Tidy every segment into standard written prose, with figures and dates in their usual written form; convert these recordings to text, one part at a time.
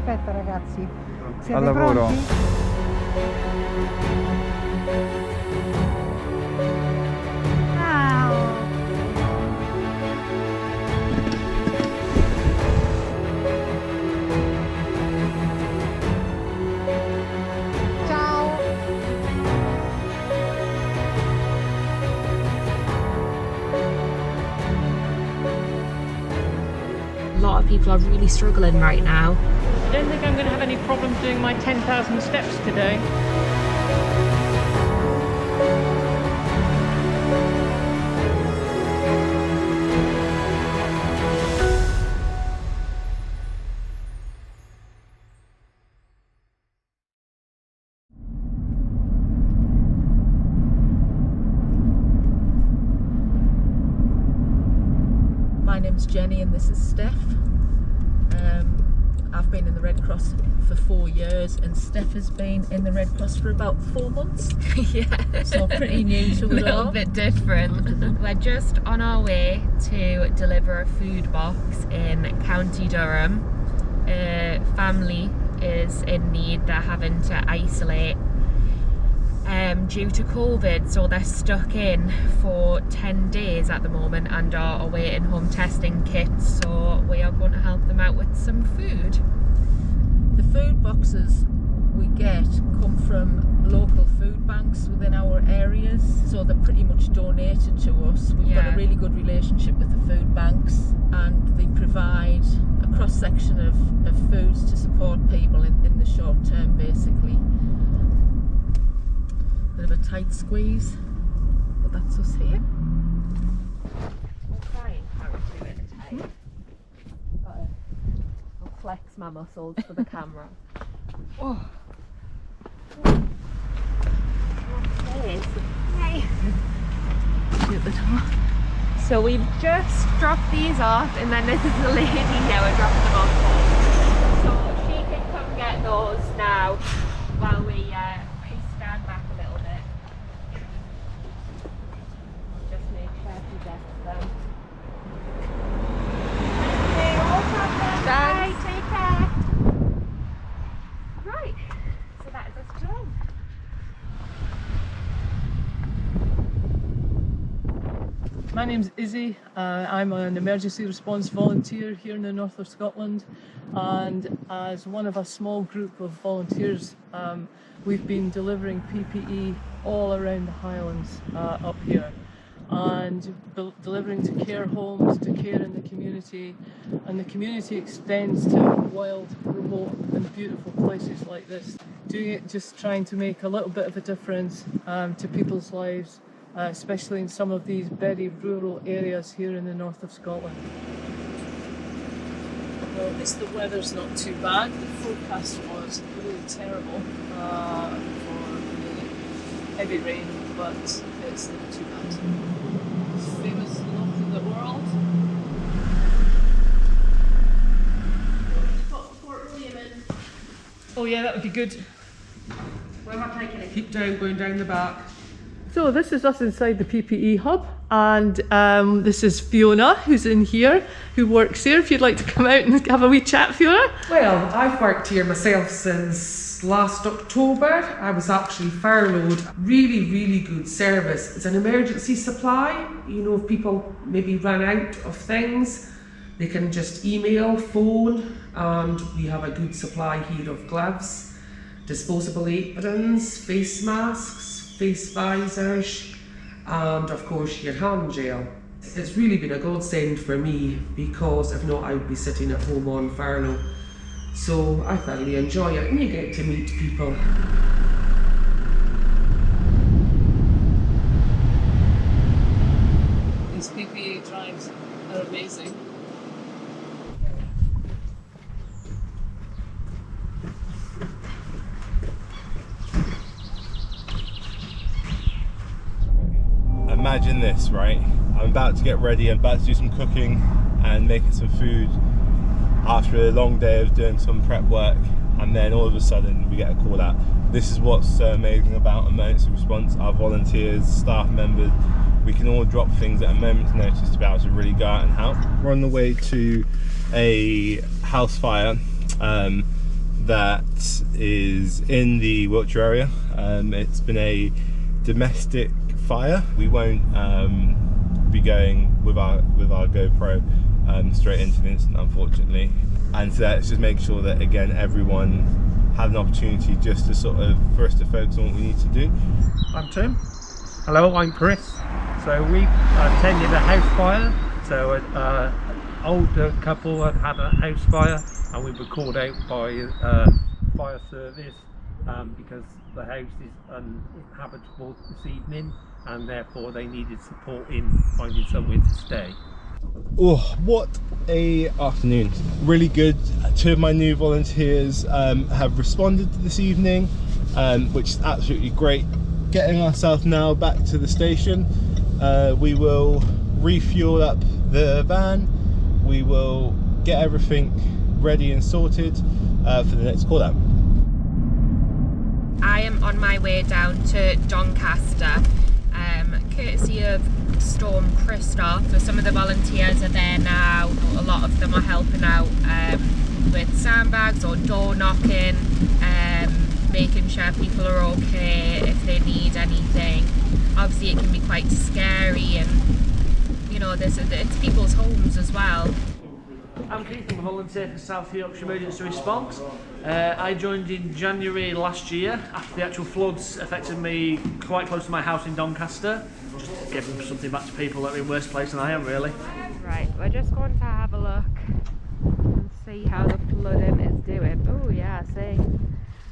Aspetta ragazzi, siete Al lavoro. pronti? A lot of people are really struggling right now. I don't think I'm going to have any problems doing my 10,000 steps today. My name's Jenny and this is Steph. I've been in the Red Cross for 4 years and Steph has been in the Red Cross for about 4 months. Yeah. So pretty new to it all. A little bit different. We're just on our way to deliver a food box in County Durham. A family is in need, they're having to isolate due to COVID, so they're stuck in for 10 days at the moment and are awaiting home testing kits, so we are going to help them out with some food. The food boxes we get come from local food banks within our areas, so they're pretty much donated to us. We've got a really good relationship with the food banks and they provide a cross-section of foods to support people in the short term basically. Bit of a tight squeeze, but that's us here. I'll try and carry to it tight. I'll flex my muscles for the camera. Oh. Hey. At the top. So we've just dropped these off, and then this is the lady here we're dropping them off. So she can come get those now while we stand back a little bit. Just make sure she gets them. Okay, no problem. Bye, take care. Right, so that is us done. My name's Izzy. I'm an emergency response volunteer here in the north of Scotland, and as one of a small group of volunteers we've been delivering PPE all around the Highlands up here, and delivering to care homes, to care in the community, and the community extends to wild, remote and beautiful places like this. Doing it just trying to make a little bit of a difference to people's lives, especially in some of these very rural areas here in the north of Scotland. Well, at least the weather's not too bad. The forecast was really terrible for the heavy rain, but it's not too bad. Famous look of the world. Oh yeah, that would be good. Where am I taking it? Keep going down the back. So this is us inside the PPE hub, and this is Fiona, who's in here, who works here. If you'd like to come out and have a wee chat, Fiona. Well, I've worked here myself since last October. I was actually furloughed. Really good service. It's an emergency supply. You know, if people maybe run out of things, they can just email, phone, and we have a good supply here of gloves, disposable aprons, face masks, face visors, and of course your hand gel. It's really been a godsend for me, because if not I would be sitting at home on furlough. So I thoroughly enjoy it, and you get to meet people. These PPE drives are amazing. Imagine this, right? I'm about to get ready, I'm about to do some cooking and making some food after a long day of doing some prep work, and then all of a sudden we get a call out. This is what's amazing about emergency response. Our volunteers, staff members, we can all drop things at a moment's notice to be able to really go out and help. We're on the way to a house fire. that is in the Wiltshire area. It's been a domestic fire. We won't be going with our GoPro straight into the incident, unfortunately, and so let's just make sure that again everyone had an opportunity just to sort of for us to focus on what we need to do. I'm Tim. Hello, I'm Chris. So we attended a house fire. So an older couple had had a house fire, and we were called out by fire service because the house is uninhabitable this evening, and therefore they needed support in finding somewhere to stay. Oh, what a afternoon. Really good. 2 of my new volunteers have responded this evening, which is absolutely great. Getting ourselves now back to the station. We will refuel up the van. We will get everything ready and sorted for the next call out. I am on my way down to Doncaster, courtesy of Storm Christoph. So some of the volunteers are there now. A lot of them are helping out with sandbags or door knocking, making sure people are okay if they need anything. Obviously it can be quite scary, and you know, it's people's homes as well. I'm Keith, I'm a volunteer for South Yorkshire Emergency Response. I joined in January last year after the actual floods affected me quite close to my house in Doncaster. Just to give something back to people that are in worse place than I am, really. Right, we're just going to have a look and see how the flooding is doing. Oh yeah, see.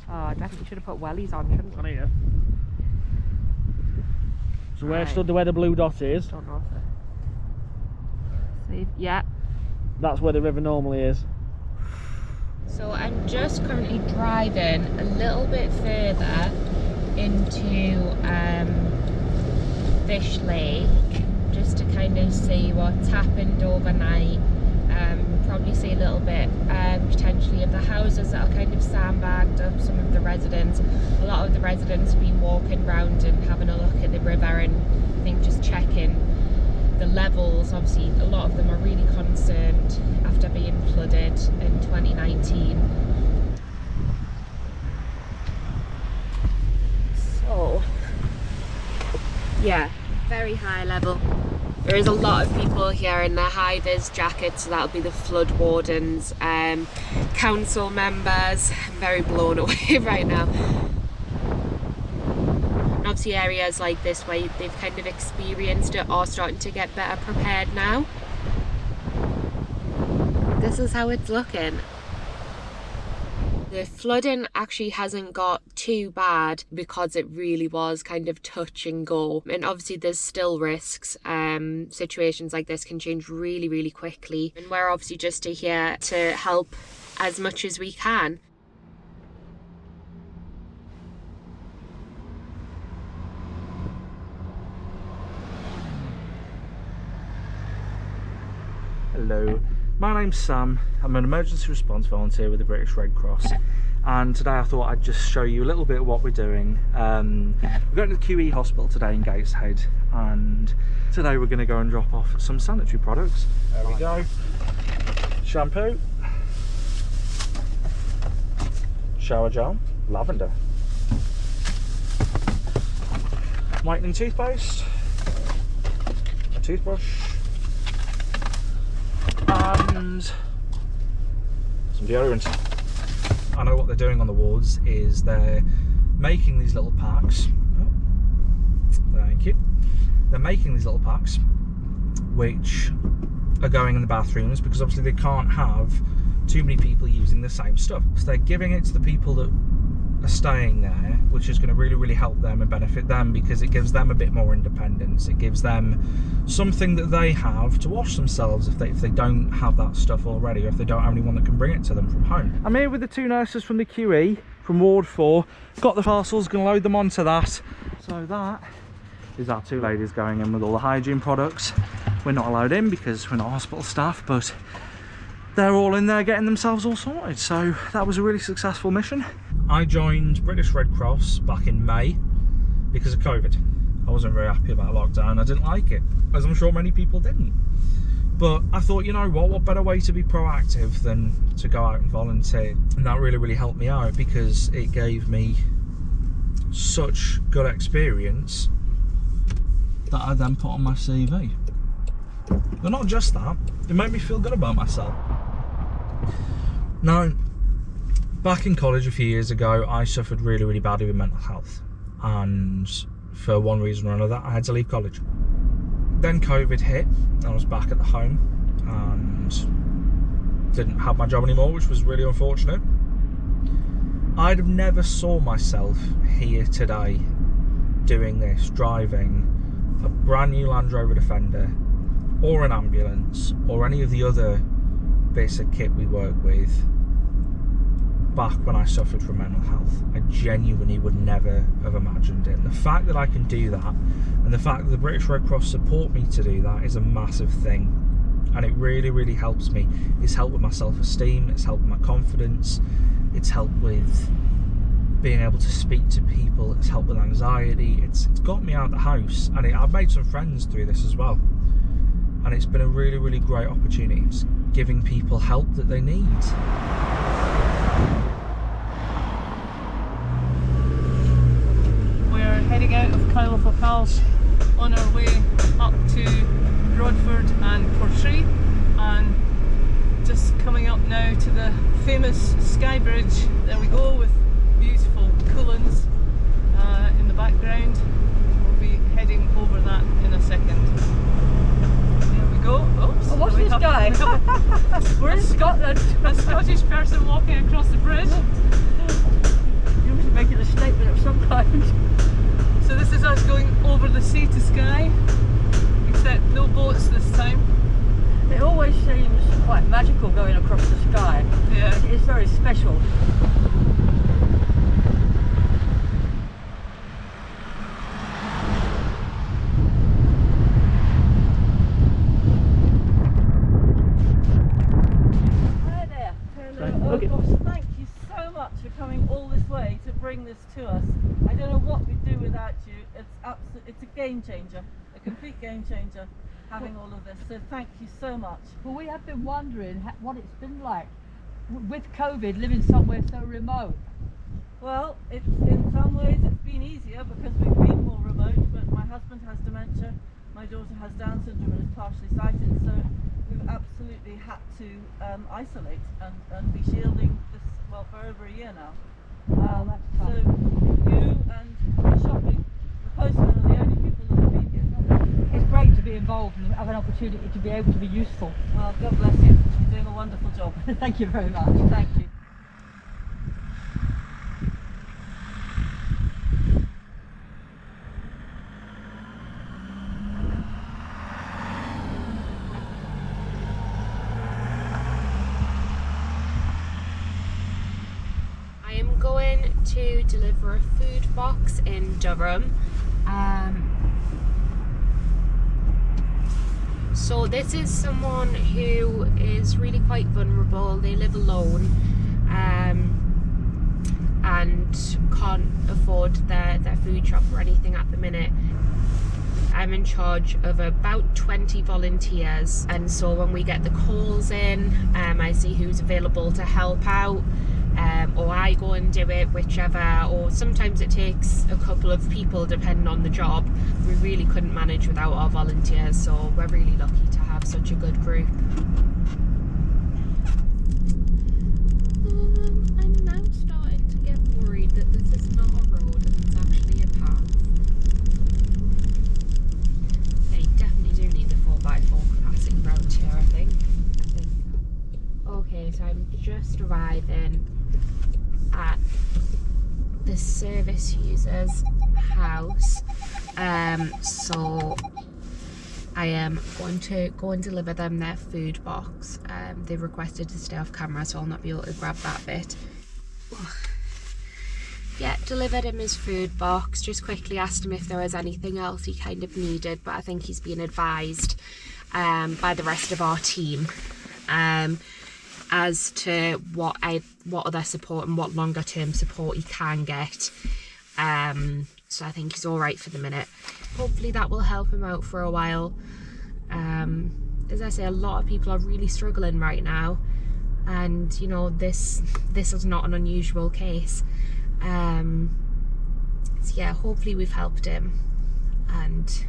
Oh, I definitely should have put wellies on, shouldn't I? Yeah. So where stood where the blue dot is, Don't know if see, yeah. That's where the river normally is. So I'm just currently driving a little bit further into Fish Lake just to kind of see what's happened overnight. We'll probably see a little bit potentially of the houses that are kind of sandbagged up, some of the residents. A lot of the residents have been walking around and having a look at the river, and I think just checking the levels. Obviously a lot of them are really concerned after being flooded in 2019. So yeah, very high level. There is a lot of people here in their high-vis jackets, so that'll be the flood wardens, council members. I'm very blown away right now. And obviously areas like this where they've kind of experienced it are starting to get better prepared now. This is how it's looking. The flooding actually hasn't got too bad because it really was kind of touch and go, and obviously there's still risks. Situations like this can change really, really quickly, and we're obviously just here to help as much as we can. Hello, my name's Sam. I'm an emergency response volunteer with the British Red Cross, and today I thought I'd just show you a little bit of what we're doing. We're going to the QE hospital today in Gateshead, and today we're going to go and drop off some sanitary products. There we go. Shampoo, shower gel, lavender, whitening toothpaste, a toothbrush, and some deodorant. I know what they're doing on the wards is they're making these little packs. Oh, thank you. They're making these little packs which are going in the bathrooms because obviously they can't have too many people using the same stuff. So they're giving it to the people that are staying there, which is going to really, really help them and benefit them because it gives them a bit more independence. It gives them something that they have to wash themselves if they don't have that stuff already, or if they don't have anyone that can bring it to them from home. I'm here with the 2 nurses from the QE from Ward 4. Got the parcels, going to load them onto that. So that is our 2 ladies going in with all the hygiene products. We're not allowed in because we're not hospital staff, but they're all in there getting themselves all sorted. So that was a really successful mission. I joined British Red Cross back in May because of COVID. I wasn't very happy about lockdown. I didn't like it, as I'm sure many people didn't. But I thought, you know what better way to be proactive than to go out and volunteer? And that really helped me out, because it gave me such good experience that I then put on my CV. But not just that, it made me feel good about myself. Now, back in college a few years ago, I suffered really badly with mental health, and for one reason or another I had to leave college. Then COVID hit, I was back at the home and didn't have my job anymore, which was really unfortunate. I'd have never saw myself here today doing this, driving a brand new Land Rover Defender or an ambulance or any of the other bits of kit we work with back when I suffered from mental health. I genuinely would never have imagined it. And the fact that I can do that, and the fact that the British Red Cross support me to do that, is a massive thing. And it really helps me. It's helped with my self-esteem, it's helped with my confidence, it's helped with being able to speak to people, it's helped with anxiety, it's got me out of the house, and I've made some friends through this as well. And it's been a really great opportunity. It's giving people help that they need. We're heading out of Kyle for Pals on our way up to Broadford and Portree, and just coming up now to the famous Sky Bridge. There we go, with beautiful Cullens in the background. We'll be heading over that in a second. There we go. Oops. Oh, what's this guy? We're in Scotland. A Scottish person walking across the bridge. You must be making a statement of some kind. So this is us going over the sea to Skye, except no boats this time. It always seems quite magical going across the sky. Yeah. It's very special. Thank you so much for coming all this way to bring this to us. I don't know what we'd do without you. It's a game changer, a complete game changer, having all of this. So thank you so much. Well, we have been wondering what it's been like with COVID, living somewhere so remote. Well, in some ways it's been easier because we've been more remote, but my husband has dementia, my daughter has Down syndrome and is partially sighted, so we've absolutely had to isolate and be shielding this, well, for over a year now. So you and shopping, the postman are the only people that have been here. It's great to be involved and have an opportunity to be able to be useful. Well, God bless you. You're doing a wonderful job. Thank you very much. Thank you. To deliver a food box in Durham. So this is someone who is really quite vulnerable. They live alone and can't afford their food shop or anything at the minute. I'm in charge of about 20 volunteers, and so when we get the calls in, I see who's available to help out. Or I go and do it, whichever, or sometimes it takes a couple of people depending on the job. We really couldn't manage without our volunteers, so we're really lucky to have such a good group. I'm now starting to get worried that this is not a road and it's actually a path. They definitely do need the 4x4 capacity round here, I think. Okay, so I'm just arriving at the service user's house, so I am going to go and deliver them their food box. They've requested to stay off camera, so I'll not be able to grab that bit. Yeah, delivered him his food box. Just quickly asked him if there was anything else he kind of needed, but I think he's been advised by the rest of our team as to what other support and what longer term support he can get. So I think he's all right for the minute. Hopefully that will help him out for a while. as I say, a lot of people are really struggling right now, and you know, this is not an unusual case. So yeah, hopefully we've helped him and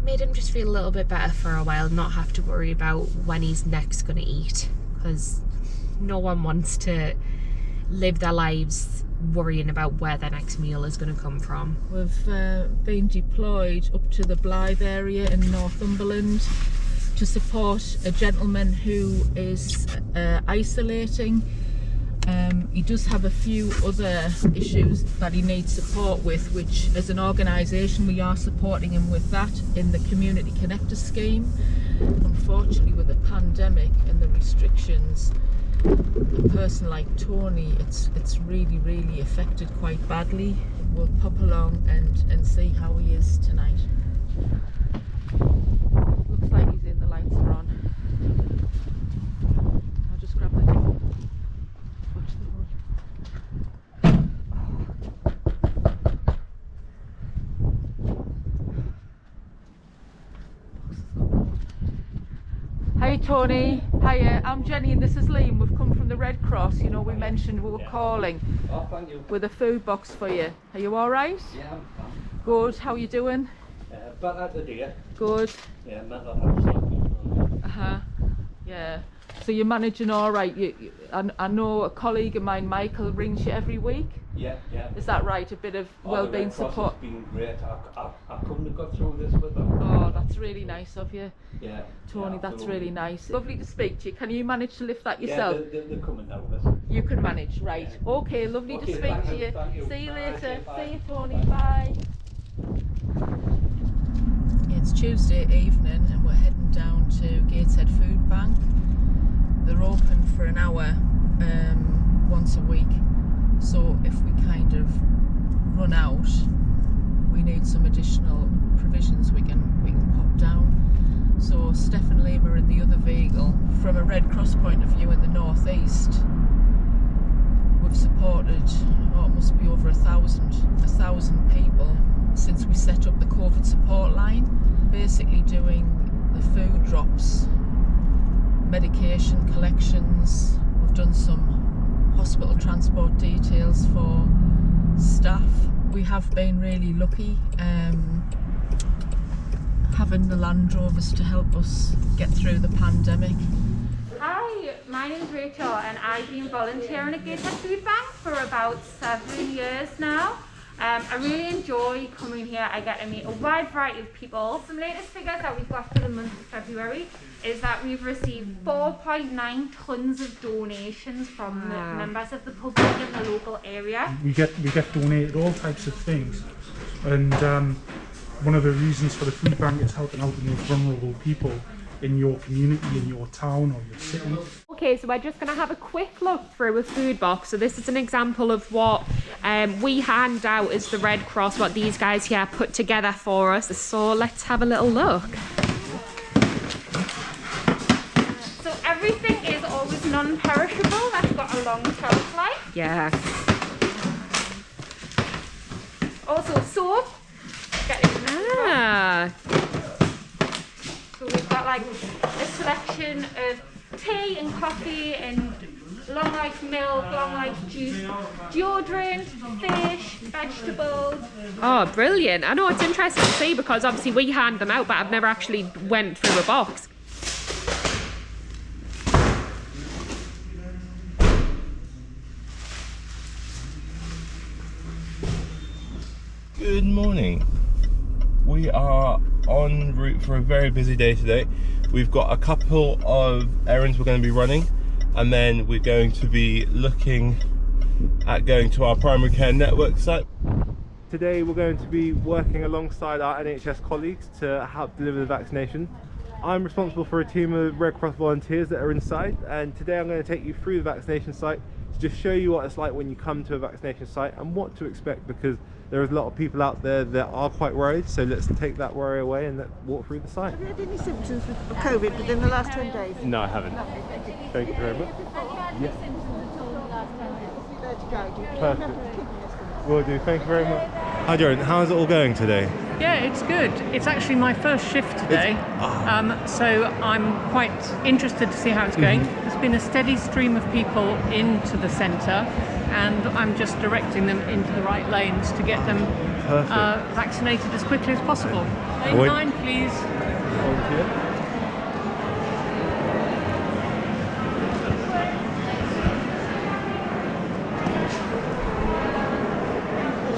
made him just feel a little bit better for a while, not have to worry about when he's next going to eat, because no one wants to live their lives worrying about where their next meal is going to come from. We've been deployed up to the Blythe area in Northumberland to support a gentleman who is isolating. He does have a few other issues that he needs support with, which as an organisation we are supporting him with that in the Community Connector scheme. Unfortunately, with the pandemic and the restrictions, a person like Tony, it's really affected quite badly. We'll pop along and see how he is tonight. Looks like he's in, the lights are on. I'll just grab the door. Watch the road. Hey Tony, hiya, I'm Jenny and this is Liam. We've come from the Red Cross. You know, we mentioned we were calling with a food box for you. Are you alright? Yeah, I'm fine. Good, how are you doing? But today. Good. Yeah, mental health. Yeah. So you're managing alright? I know a colleague of mine, Michael, rings you every week? Yeah. Is that right? A bit of wellbeing support? It's been great. I couldn't have got through this with them. Oh, that's really nice of you. Yeah. Tony, yeah, that's really nice. Lovely to speak to you. Can you manage to lift that Yeah, yourself? they're coming now with us. You can manage, right. Yeah. Okay, lovely to Okay, speak to you. thank you. See you Bye. later. Bye. See you, Tony. Bye. It's Tuesday evening and we're heading down to Gateshead Food Bank. They're open for an hour once a week, so if we kind of run out, we need some additional provisions, we can pop down. So Steph and Liam are in the other vehicle. From a Red Cross point of view in the northeast, we've supported, it must be over 1,000 people since we set up the COVID support line, basically doing the food drops, medication collections. We've done some hospital transport details for staff. We have been really lucky having the Land Rovers to help us get through the pandemic. Hi, my name's Rachel and I've been volunteering at Gateshead Food Bank for about 7 years now. I really enjoy coming here. I get to meet a wide variety of people. Some latest figures that we've got for the month of February is that we've received 4.9 tonnes of donations from the members of the public in the local area. We get donated all types of things, and one of the reasons for the food bank is helping out the most vulnerable people in your community, in your town or your city. Okay, so we're just going to have a quick look through a food box. So this is an example of what we hand out as the Red Cross, what these guys here put together for us. So let's have a little look. So everything is always non-perishable. That's got a long shelf life. Yeah. Also soap. So we've got like a selection of tea and coffee and long life milk, long life juice, deodorant, fish, vegetables. Oh, brilliant. I know it's interesting to see because obviously we hand them out, but I've never actually went through a box. Good morning. We are en route for a very busy day today. We've got a couple of errands we're going to be running, and then we're going to be looking at going to our primary care network site. Today we're going to be working alongside our NHS colleagues to help deliver the vaccination. I'm responsible for a team of Red Cross volunteers that are inside, and today I'm going to take you through the vaccination site to just show you what it's like when you come to a vaccination site and what to expect, because there is a lot of people out there that are quite worried. So let's take that worry away and let's walk through the site. Have you had any symptoms of COVID within the last 10 days? No, I haven't. Thank you very much. Yeah. Perfect. Will do. Thank you very much. Hi, Durham. How's it all going today? Yeah, it's good. It's actually my first shift today, so I'm quite interested to see how it's going. There's been a steady stream of people into the centre, and I'm just directing them into the right lanes to get them vaccinated as quickly as possible. Lane 9, please.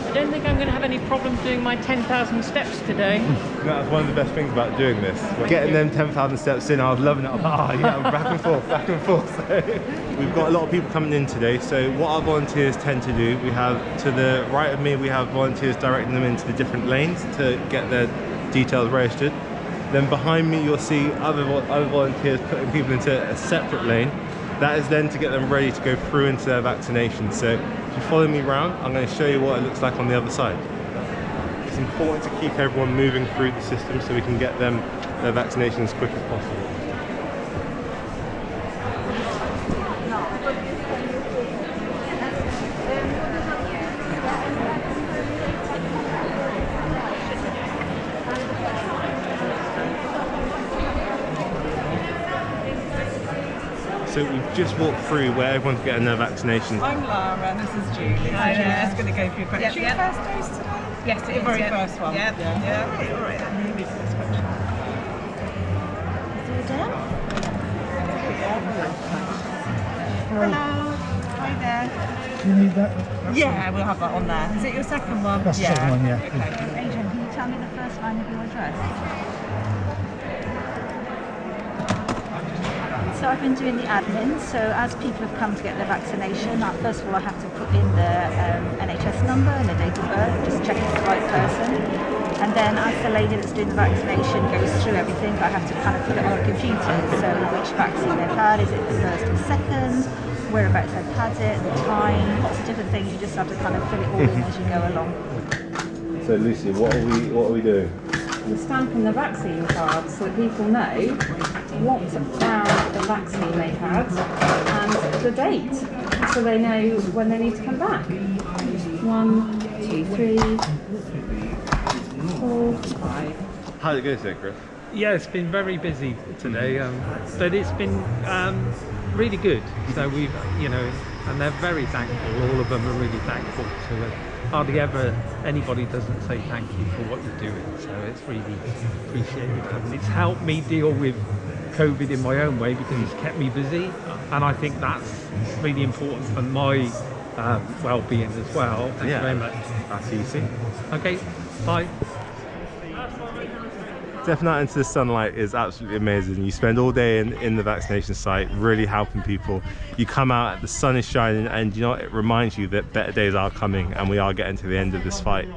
I don't think I'm going to have any problem doing my 10,000 steps today. That's one of the best things about doing this. Getting them 10,000 steps in, I was loving it. I was like, yeah, back and forth, back and forth. So, we've got a lot of people coming in today, so what our volunteers tend to do, we have to the right of me, we have volunteers directing them into the different lanes to get their details registered. Then behind me you'll see other volunteers putting people into a separate lane. That is then to get them ready to go through into their vaccination. So if you follow me around, I'm going to show you what it looks like on the other side. It's important to keep everyone moving through the system so we can get them their vaccination as quick as possible. So we've just walked through where everyone's getting their vaccinations. I'm Lara, this is Julie. Hi, Julie. Just going to go through a question. Your first dose today? Yes, it is. The very first one? Yep. Yeah. All right, then. Maybe for this question. Is it down? Hello. Hi there. Do you need that? Yeah, we'll have that on there. Is it your second one? That's the second one, yeah. Okay. Adrian, can you tell me the first line of your address? So I've been doing the admin, so as people have come to get their vaccination, first of all I have to put in the NHS number and the date of birth, just check it's the right person. And then as the lady that's doing the vaccination goes through everything, I have to kind of put it on a computer. So which vaccine they've had, is it the first or second, whereabouts they've had it, the time, lots of different things. You just have to kind of fill it all in as you go along. So Lucy, what are we doing? We're stamping the vaccine card so that people know what round of vaccine they've had and the date, so they know when they need to come back. 1, 2, 3, 4, 5. How'd it go today, Chris? Yeah, it's been very busy today, but it's been really good. So we've, and they're very thankful. All of them are really thankful to it. Hardly ever anybody doesn't say thank you for what you're doing, so it's really appreciated. And it's helped me deal with COVID in my own way because it's kept me busy, and I think that's really important for my well-being as well. Thank you very much. That's easy. Okay, bye. Stepping out into the sunlight is absolutely amazing. You spend all day in the vaccination site really helping people. You come out, the sun is shining, and it reminds you that better days are coming and we are getting to the end of this fight.